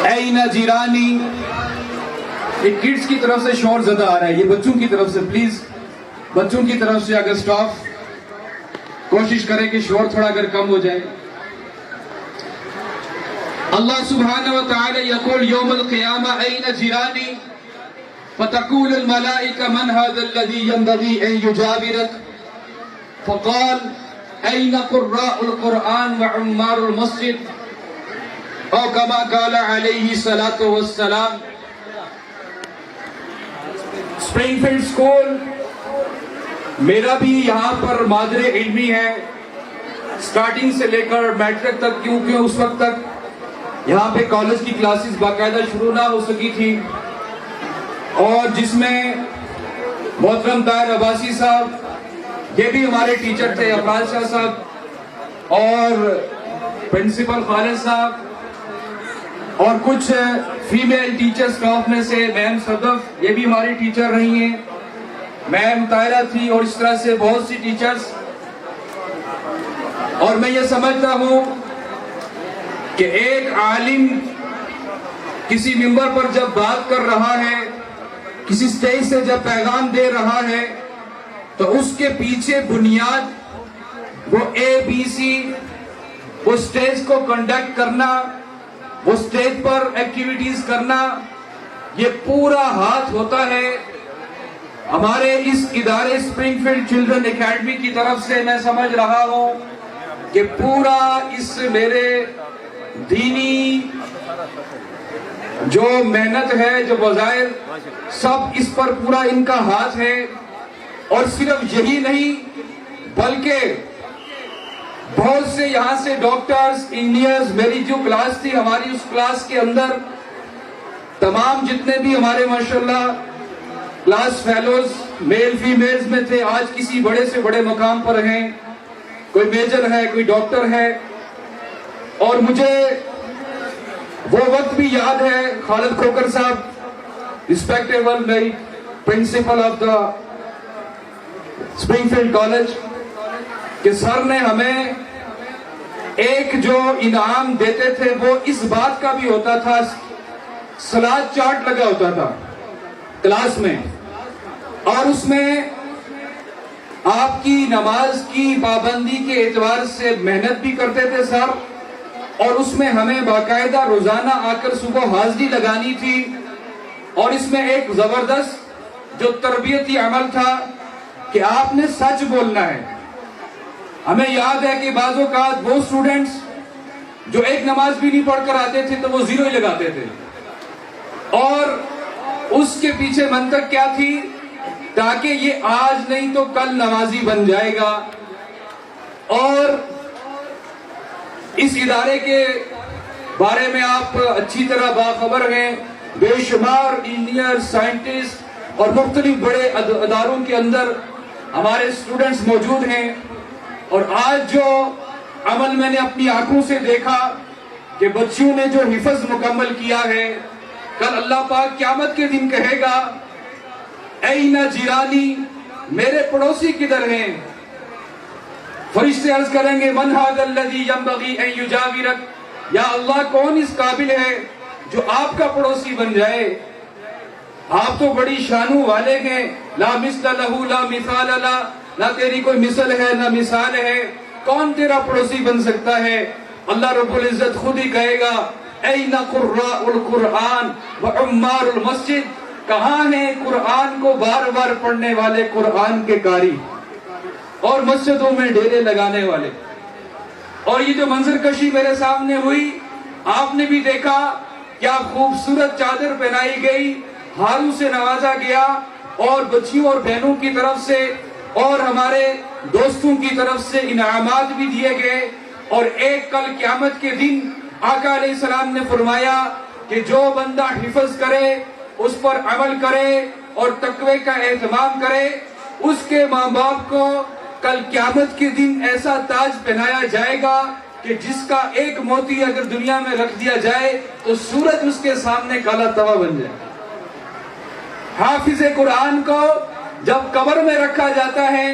اینا جیرانی. یہ کڈس کی طرف سے شور زیادہ آ رہا ہے, یہ بچوں کی طرف سے, پلیز بچوں کی طرف سے اگر سٹاف کوشش کرے کہ شور تھوڑا اگر کم ہو جائے. اللہ سبحانہ وتعالی یقول یوم القیامہ این جیرانی فتقول الملائکہ من هذا الذي ينبغي ان يجاورك فقال این قراء القرآن وعمار المسجد او کما قال علیہ الصلاۃ والسلام. اسپرنگ فیلڈ اسکول میرا بھی یہاں پر مادر علمی ہے, سٹارٹنگ سے لے کر میٹرک تک, کیونکہ اس وقت تک یہاں پہ کالج کی کلاسز باقاعدہ شروع نہ ہو سکی تھی, اور جس میں محترم طاہر عباسی صاحب یہ بھی ہمارے ٹیچر تھے, افراد شاہ صاحب اور پرنسپل خالد صاحب, اور کچھ فیمیل ٹیچر سٹاف میں سے میم صدف یہ بھی ہماری ٹیچر رہی ہیں, میم طاہرہ تھی, اور اس طرح سے بہت سی ٹیچرز. اور میں یہ سمجھتا ہوں کہ ایک عالم کسی ممبر پر جب بات کر رہا ہے, کسی سٹیج سے جب پیغام دے رہا ہے, تو اس کے پیچھے بنیاد وہ ABC, وہ سٹیج کو کنڈکٹ کرنا, وہ سٹیج پر ایکٹیویٹیز کرنا, یہ پورا ہاتھ ہوتا ہے. ہمارے اس ادارے اسپرنگ فیلڈ چلڈرن اکیڈمی کی طرف سے میں سمجھ رہا ہوں کہ پورا اس میرے دینی جو محنت ہے, جو وظائر, سب اس پر پورا ان کا ہاتھ ہے. اور صرف یہی نہیں بلکہ بہت سے یہاں سے ڈاکٹرز, انجینئرز, میری جو کلاس تھی ہماری اس کلاس کے اندر تمام جتنے بھی ہمارے ماشاءاللہ کلاس فیلوز میل فیمیلز میں تھے, آج کسی بڑے سے بڑے مقام پر ہیں, کوئی میجر ہے, کوئی ڈاکٹر ہے. اور مجھے وہ وقت بھی یاد ہے, خالد کھوکر صاحب ریسپیکٹیبل میری principle of the spring field college, کہ سر نے ہمیں ایک جو انعام دیتے تھے وہ اس بات کا بھی ہوتا تھا, سلاد چارٹ لگا ہوتا تھا کلاس میں, اور اس میں آپ کی نماز کی پابندی کے اعتبار سے محنت بھی کرتے تھے سر, اور اس میں ہمیں باقاعدہ روزانہ آ کر صبح حاضری لگانی تھی. اور اس میں ایک زبردست جو تربیتی عمل تھا کہ آپ نے سچ بولنا ہے. ہمیں یاد ہے کہ بعض اوقات وہ اسٹوڈنٹس جو ایک نماز بھی نہیں پڑھ کر آتے تھے تو وہ 0 ہی لگاتے تھے, اور اس کے پیچھے منطق کیا تھی, تاکہ یہ آج نہیں تو کل نمازی بن جائے گا. اور اس ادارے کے بارے میں آپ اچھی طرح باخبر ہیں, بے شمار انجینئر, سائنٹسٹ اور مختلف بڑے اداروں کے اندر ہمارے اسٹوڈنٹس موجود ہیں. اور آج جو عمل میں نے اپنی آنکھوں سے دیکھا کہ بچیوں نے جو حفظ مکمل کیا ہے, کل اللہ پاک قیامت کے دن کہے گا اینا جیرانی, میرے پڑوسی کدھر ہیں؟ فرشتے عرض کریں گے من ھذا الذی ینبغی ان یجاورک, یا اللہ کون اس قابل ہے جو آپ کا پڑوسی بن جائے؟ آپ تو بڑی شانوں والے ہیں, لا مثل لہ لا مثال لہ, نہ تیری کوئی مثل ہے نہ مثال ہے, کون تیرا پڑوسی بن سکتا ہے؟ اللہ رب العزت خود ہی کہے گا این قراء القرآن وعمار المسجد, کہاں ہیں قرآن کو بار بار پڑھنے والے قرآن کے قاری اور مسجدوں میں ڈیرے لگانے والے. اور یہ جو منظر کشی میرے سامنے ہوئی, آپ نے بھی دیکھا کیا خوبصورت چادر پہنائی گئی, ہاروں سے نوازا گیا, اور بچیوں اور بہنوں کی طرف سے اور ہمارے دوستوں کی طرف سے انعامات بھی دیے گئے. اور ایک کل قیامت کے دن آقا علیہ السلام نے فرمایا کہ جو بندہ حفظ کرے, اس پر عمل کرے اور تقوی کا اہتمام کرے, اس کے ماں باپ کو کل قیامت کے دن ایسا تاج پہنایا جائے گا کہ جس کا ایک موتی اگر دنیا میں رکھ دیا جائے تو سورج اس کے سامنے کالا توا بن جائے. حافظ قرآن کو جب قبر میں رکھا جاتا ہے,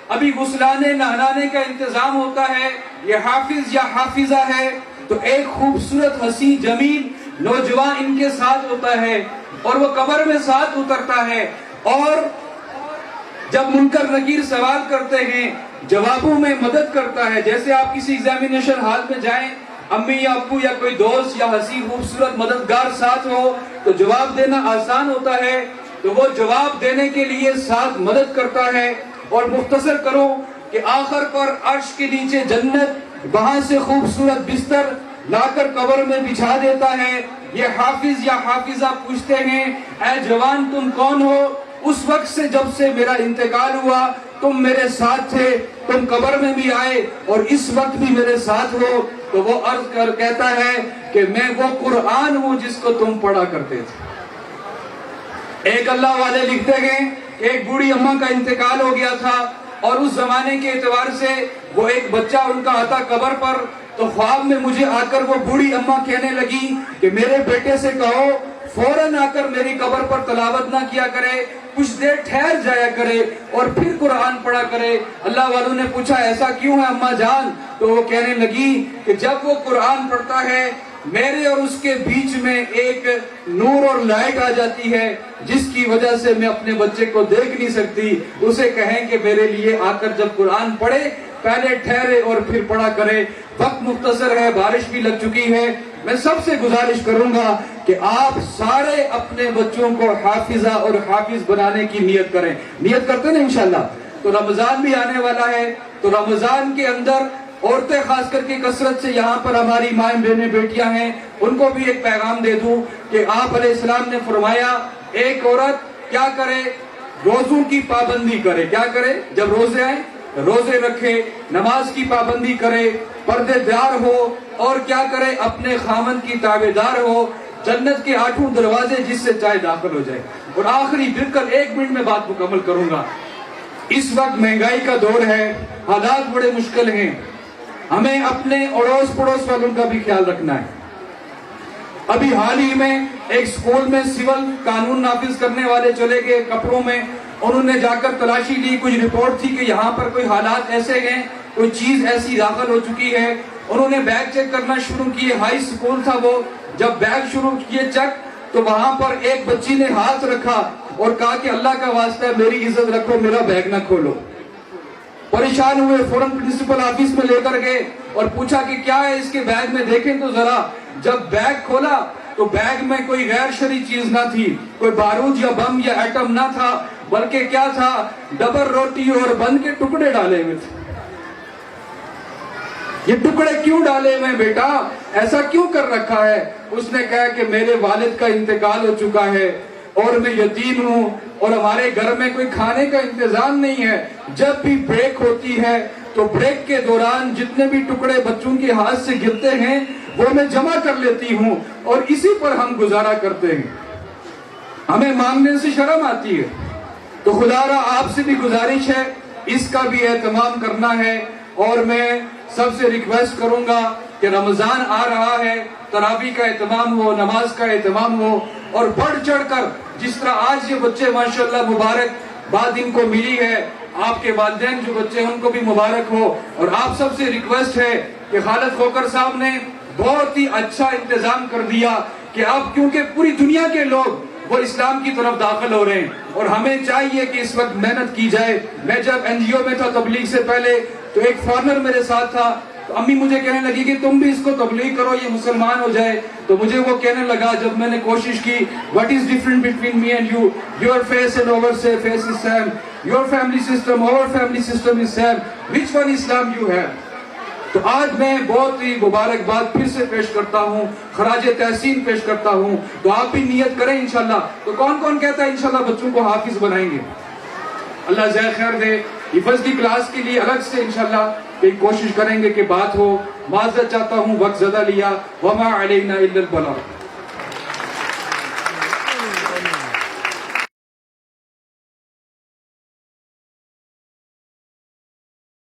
ابھی غسلانے نہلانے کا انتظام ہوتا ہے, یہ حافظ یا حافظہ ہے, تو ایک خوبصورت حسین جمیل نوجوان ان کے ساتھ ہوتا ہے اور وہ قبر میں ساتھ اترتا ہے، اور جب منکر نکیر سوال کرتے ہیں جوابوں میں مدد کرتا ہے۔ جیسے آپ کسی ایگزامینیشن ہال میں جائیں، امی یا ابو یا کوئی دوست یا حسین خوبصورت مددگار ساتھ ہو تو جواب دینا آسان ہوتا ہے، تو وہ جواب دینے کے لیے ساتھ مدد کرتا ہے۔ اور مختصر کرو کہ آخر پر عرش کے نیچے جنت، وہاں سے خوبصورت بستر لا کر قبر میں بچھا دیتا ہے۔ یہ حافظ یا حافظہ پوچھتے ہیں اے جوان تم کون ہو؟ اس وقت سے جب سے میرا انتقال ہوا تم میرے ساتھ تھے، تم قبر میں بھی آئے اور اس وقت بھی میرے ساتھ ہو۔ تو وہ عرض کر کہتا ہے کہ میں وہ قرآن ہوں جس کو تم پڑھا کرتے تھے۔ ایک اللہ والے لکھتے ہیں کہ ایک بوڑھی اماں کا انتقال ہو گیا تھا، اور اس زمانے کے اعتبار سے وہ ایک بچہ ان کا آتا قبر پر، تو خواب میں مجھے آ کر وہ بوڑھی اماں کہنے لگی کہ میرے بیٹے سے کہو فوراً آ کر میری قبر پر تلاوت نہ کیا کرے، کچھ دیر ٹھہر جایا کرے اور پھر قرآن پڑھا کرے۔ اللہ والوں نے پوچھا ایسا کیوں ہے اماں جان؟ تو وہ کہنے لگی کہ جب وہ قرآن پڑھتا ہے میرے اور اس کے بیچ میں ایک نور اور لائٹ آ جاتی ہے، جس کی وجہ سے میں اپنے بچے کو دیکھ نہیں سکتی۔ اسے کہیں کہ میرے لیے آ کر جب قرآن پڑھے پہلے ٹھہرے اور پھر پڑھا کرے۔ وقت مختصر ہے، بارش بھی لگ چکی ہے، میں سب سے گزارش کروں گا کہ آپ سارے اپنے بچوں کو حافظہ اور حافظ بنانے کی نیت کریں۔ نیت کرتے ہیں نا انشاءاللہ؟ تو رمضان بھی آنے والا ہے، تو رمضان کے اندر عورتیں خاص کر کے کثرت سے یہاں پر ہماری مائیں بہنیں بیٹیاں ہیں، ان کو بھی ایک پیغام دے دوں کہ آپ علیہ السلام نے فرمایا ایک عورت کیا کرے؟ روزوں کی پابندی کرے۔ کیا کرے؟ جب روزے آئیں روزے رکھے، نماز کی پابندی کرے، پردے دار ہو، اور کیا کرے؟ اپنے خامن کی تابعدار ہو، جنت کے 8 دروازے جس سے چاہے داخل ہو جائے۔ اور آخری بالکل 1 منٹ میں بات مکمل کروں گا۔ اس وقت مہنگائی کا دور ہے، حالات بڑے مشکل ہیں، ہمیں اپنے اڑوس پڑوس والوں کا بھی خیال رکھنا ہے۔ ابھی حال ہی میں ایک سکول میں سول قانون نافذ کرنے والے چلے گئے کپڑوں میں، انہوں نے جا کر تلاشی لی، کچھ رپورٹ تھی کہ یہاں پر کوئی حالات ایسے ہیں، کوئی چیز ایسی داخل ہو چکی ہے۔ انہوں نے بیگ چیک کرنا شروع کیے، ہائی سکول تھا وہ، جب بیگ شروع کیے چیک تو وہاں پر ایک بچی نے ہاتھ رکھا اور کہا کہ اللہ کا واسطہ ہے میری عزت رکھو، میرا بیگ نہ کھولو۔ پریشان ہوئے، فوراً پرنسپل آفس میں لے کر گئے اور پوچھا کہ کیا ہے اس کے بیگ میں، دیکھیں تو ذرا۔ جب بیگ کھولا تو بیگ میں کوئی غیر شرعی چیز نہ تھی، کوئی بارود یا بم یا ایٹم نہ تھا، بلکہ کیا تھا؟ ڈبل روٹی اور بند کے ٹکڑے ڈالے ہوئے تھے۔ یہ ٹکڑے کیوں ڈالے ہوئے بیٹا؟ ایسا کیوں کر رکھا ہے؟ اس نے کہا کہ میرے والد کا انتقال ہو چکا ہے اور میں یتیم ہوں، اور ہمارے گھر میں کوئی کھانے کا انتظام نہیں ہے۔ جب بھی بریک ہوتی ہے تو بریک کے دوران جتنے بھی ٹکڑے بچوں کے ہاتھ سے گرتے ہیں وہ میں جمع کر لیتی ہوں، اور اسی پر ہم گزارا کرتے ہیں۔ ہمیں مانگنے سے شرم آتی ہے، تو خدا را آپ سے بھی گزارش ہے اس کا بھی اہتمام کرنا ہے۔ اور میں سب سے ریکویسٹ کروں گا کہ رمضان آ رہا ہے، تراویح کا اہتمام ہو، نماز کا اہتمام ہو، اور بڑھ چڑھ کر جس طرح آج یہ بچے ماشاءاللہ مبارک بات ان کو ملی ہے، آپ کے والدین جو بچے ہیں ان کو بھی مبارک ہو۔ اور آپ سب سے ریکویسٹ ہے کہ خالد کھوکھر صاحب نے بہت ہی اچھا انتظام کر دیا کہ اب کیونکہ پوری دنیا کے لوگ وہ اسلام کی طرف داخل ہو رہے ہیں، اور ہمیں چاہیے کہ اس وقت محنت کی جائے۔ میں جب NGO میں تھا تبلیغ سے پہلے تو ایک فارنر میرے ساتھ تھا، تو امی مجھے کہنے لگی کہ تم بھی اس کو تبلیغ کرو، یہ مسلمان ہو جائے۔ تو مجھے وہ کہنے لگا جب میں نے کوشش کی what is different between me and you, your face and our face is same, your family system, our family system is same, which one Islam you have؟ تو آج میں بہت ہی مبارکباد پھر سے پیش کرتا ہوں، خراج تحسین پیش کرتا ہوں، تو آپ بھی نیت کریں انشاءاللہ۔ تو کون کون کہتا ہے انشاءاللہ بچوں کو حافظ بنائیں گے؟ اللہ جزائے خیر دے۔ حفظ کی کلاس کے لیے الگ سے انشاءاللہ ایک کوشش کریں گے کہ بات ہو۔ معذرت چاہتا ہوں وقت زیادہ لیا، وما علینا الا البلاغ۔